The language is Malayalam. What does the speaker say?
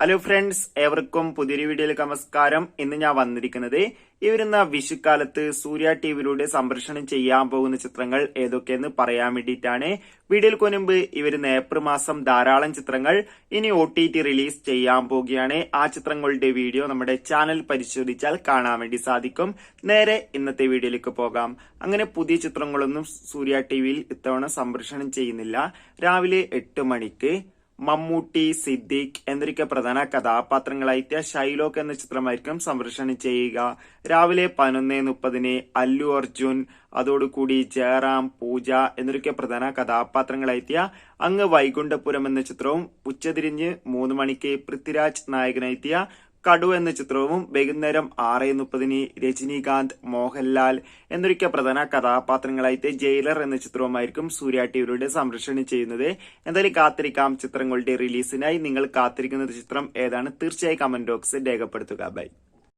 ഹലോ ഫ്രണ്ട്സ്, ഏവർക്കും പുതിയൊരു വീഡിയോയിലേക്ക് നമസ്കാരം. ഇന്ന് ഞാൻ വന്നിരിക്കുന്നത് ഈ വരുന്ന വിഷുക്കാലത്ത് സൂര്യ ടിവിയിലൂടെ സംപ്രേഷണം ചെയ്യാൻ പോകുന്ന ചിത്രങ്ങൾ ഏതൊക്കെയെന്ന് പറയാൻ വേണ്ടിയിട്ടാണ്. വീഡിയോയ്ക്ക് മുൻപ് ഈ വരുന്ന ഏപ്രിൽ മാസം ധാരാളം ചിത്രങ്ങൾ ഇനി OTT റിലീസ് ചെയ്യാൻ പോവുകയാണ്. ആ ചിത്രങ്ങളുടെ വീഡിയോ നമ്മുടെ ചാനൽ പരിശോധിച്ചാൽ കാണാൻ വേണ്ടി സാധിക്കും. നേരെ ഇന്നത്തെ വീഡിയോയിലേക്ക് പോകാം. അങ്ങനെ പുതിയ ചിത്രങ്ങളൊന്നും സൂര്യ ടിവിയിൽ ഇത്തവണ സംപ്രേഷണം ചെയ്യുന്നില്ല. രാവിലെ 8 മണിക്ക് മമ്മൂട്ടി, സിദ്ദിഖ് എന്നൊക്കെ പ്രധാന കഥാപാത്രങ്ങളായിട്ട് ഷൈലോക്ക് എന്ന ചിത്രമായിരിക്കും സംപ്രേഷണം ചെയ്യുക. രാവിലെ 11:30 അല്ലു അർജുൻ, അതോടുകൂടി ജയറാം, പൂജ എന്നൊക്കെ പ്രധാന കഥാപാത്രങ്ങളായിട്ട് അങ്ങ് വൈകുണ്ഠപുരം എന്ന ചിത്രവും, ഉച്ചതിരിഞ്ഞ് 3 മണിക്ക് പൃഥ്വിരാജ് നായകനായിട്ടിയ കടു എന്ന ചിത്രവും, വൈകുന്നേരം 6:30 രജനീകാന്ത്, മോഹൻലാൽ എന്നൊക്കെ പ്രധാന കഥാപാത്രങ്ങളായിട്ട് ജയിലർ എന്ന ചിത്രവുമായിരിക്കും സൂര്യ ടിവിയിലൂടെ സംപ്രേഷണം ചെയ്യുന്നത്. എന്തായാലും കാത്തിരിക്കാം ചിത്രങ്ങളുടെ റിലീസിനായി. നിങ്ങൾ കാത്തിരിക്കുന്ന ചിത്രം ഏതാണ്? തീർച്ചയായും കമന്റ് ബോക്സിൽ രേഖപ്പെടുത്തുക. ബൈ.